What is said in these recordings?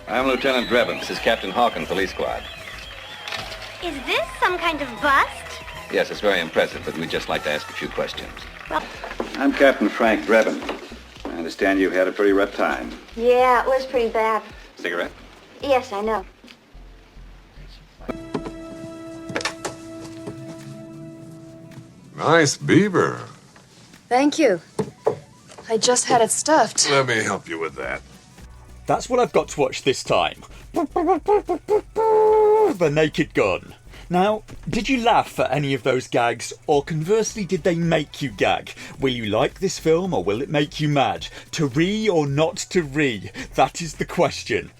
I'm Lieutenant Drebin. This is Captain Hawken, Police Squad. Is this some kind of bust? Yes, it's very impressive, but we'd just like to ask a few questions. Well, I'm Captain Frank Drebin. I understand you had a pretty rough time. yeah, it was pretty bad. Cigarette? Yes, I know. Nice beaver. Thank you. I just had it stuffed. Let me help you with that. That's what I've got to watch this time. The Naked Gun. Now, did you laugh at any of those gags, or conversely, did they make you gag? Will you like this film, or will it make you mad? To re or not to re? That is the question.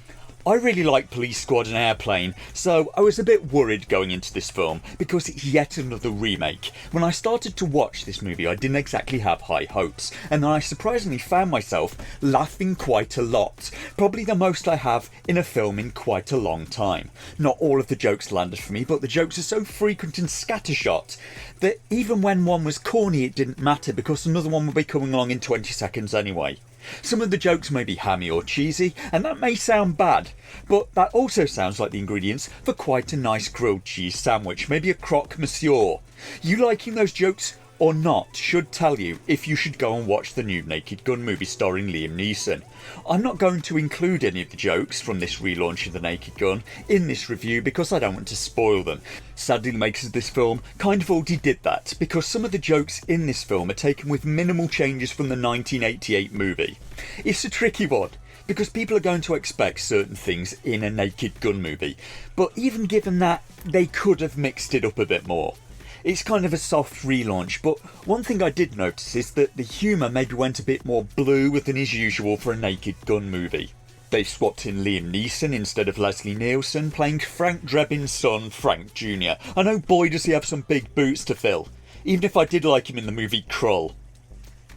I really like Police Squad and Airplane, so I was a bit worried going into this film because it's yet another remake. When I started to watch this movie, I didn't exactly have high hopes, and then I surprisingly found myself laughing quite a lot. Probably the most I have in a film in quite a long time. Not all of the jokes landed for me, but the jokes are so frequent and scattershot that even when one was corny, it didn't matter because another one would be coming along in 20 seconds anyway. Some of the jokes may be hammy or cheesy, and that may sound bad, but that also sounds like the ingredients for quite a nice grilled cheese sandwich, maybe a croque monsieur. You liking those jokes or not should tell you if you should go and watch the new Naked Gun movie starring Liam Neeson. I'm not going to include any of the jokes from this relaunch of the Naked Gun in this review because I don't want to spoil them. Sadly, the makers of this film kind of already did that because some of the jokes in this film are taken with minimal changes from the 1988 movie. It's a tricky one because people are going to expect certain things in a Naked Gun movie, but even given that, they could have mixed it up a bit more. It's kind of a soft relaunch, but one thing I did notice is that the humour maybe went a bit more blue than is usual for a Naked Gun movie. They swapped in Liam Neeson instead of Leslie Nielsen, playing Frank Drebin's son, Frank Jr. I know, boy, does he have some big boots to fill. Even if I did like him in the movie Krull.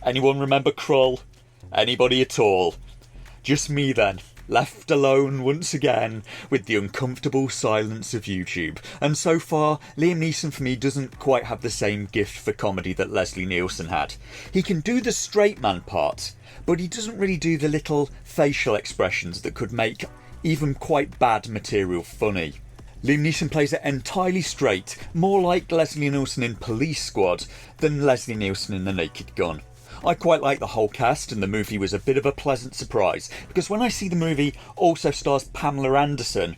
Anyone remember Krull? Anybody at all? Just me then. Left alone once again with the uncomfortable silence of YouTube. And so far, Liam Neeson for me doesn't quite have the same gift for comedy that Leslie Nielsen had. He can do the straight man part, but he doesn't really do the little facial expressions that could make even quite bad material funny. Liam Neeson plays it entirely straight, more like Leslie Nielsen in Police Squad than Leslie Nielsen in The Naked Gun. I quite like the whole cast, and the movie was a bit of a pleasant surprise, because when I see the movie also stars Pamela Anderson,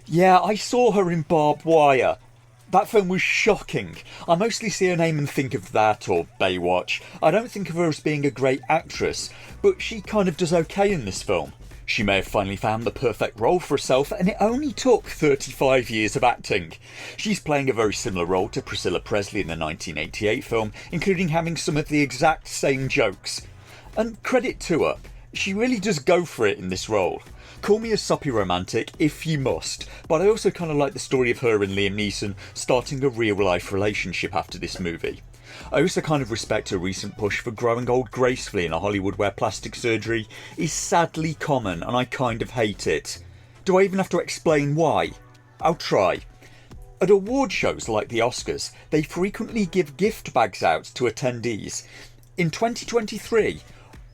yeah, I saw her in Barbed Wire. That film was shocking. I mostly see her name and think of that, or Baywatch. I don't think of her as being a great actress, but she kind of does okay in this film. She may have finally found the perfect role for herself, and it only took 35 years of acting. She's playing a very similar role to Priscilla Presley in the 1988 film, including having some of the exact same jokes. And credit to her, she really does go for it in this role. Call me a soppy romantic if you must, but I also kind of like the story of her and Liam Neeson starting a real-life relationship after this movie. I also kind of respect her recent push for growing old gracefully in a Hollywood where plastic surgery is sadly common, and I kind of hate it. Do I even have to explain why? I'll try. At award shows like the Oscars, they frequently give gift bags out to attendees. In 2023,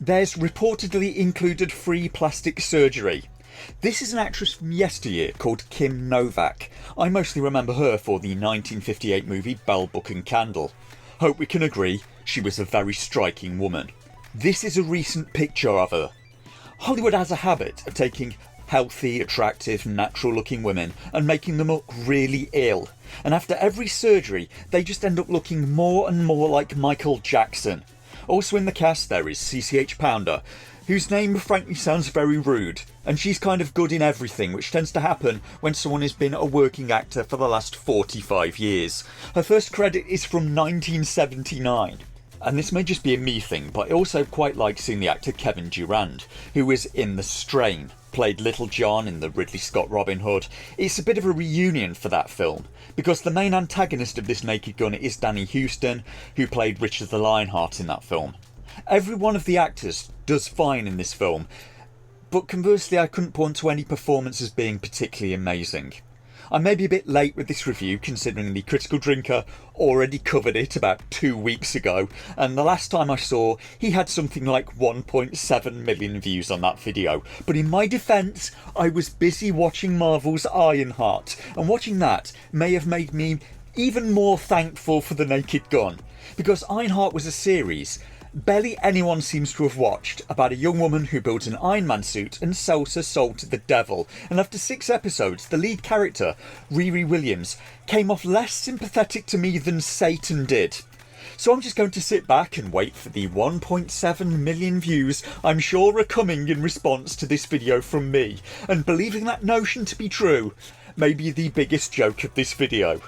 there's reportedly included free plastic surgery. This is an actress from yesteryear called Kim Novak. I mostly remember her for the 1958 movie Bell, Book and Candle. Hope we can agree she was a very striking woman. This is a recent picture of her. Hollywood has a habit of taking healthy, attractive, natural looking women and making them look really ill. And after every surgery, they just end up looking more and more like Michael Jackson. Also in the cast there is CCH Pounder, whose name frankly sounds very rude, and she's kind of good in everything, which tends to happen when someone has been a working actor for the last 45 years. Her first credit is from 1979. And this may just be a me thing, but I also quite like seeing the actor Kevin Durand, who is in The Strain, played Little John in the Ridley Scott Robin Hood. It's a bit of a reunion for that film, because the main antagonist of this Naked Gun is Danny Huston, who played Richard the Lionheart in that film. Every one of the actors does fine in this film, but conversely I couldn't point to any performance as being particularly amazing. I may be a bit late with this review considering the Critical Drinker already covered it about 2 weeks ago, and the last time I saw he had something like 1.7 million views on that video. But in my defence, I was busy watching Marvel's Ironheart, and watching that may have made me even more thankful for The Naked Gun, because Ironheart was a series barely anyone seems to have watched, about a young woman who builds an Iron Man suit and sells her soul to the devil, and after 6 episodes the lead character, Riri Williams, came off less sympathetic to me than Satan did. So I'm just going to sit back and wait for the 1.7 million views I'm sure are coming in response to this video from me, and believing that notion to be true may be the biggest joke of this video.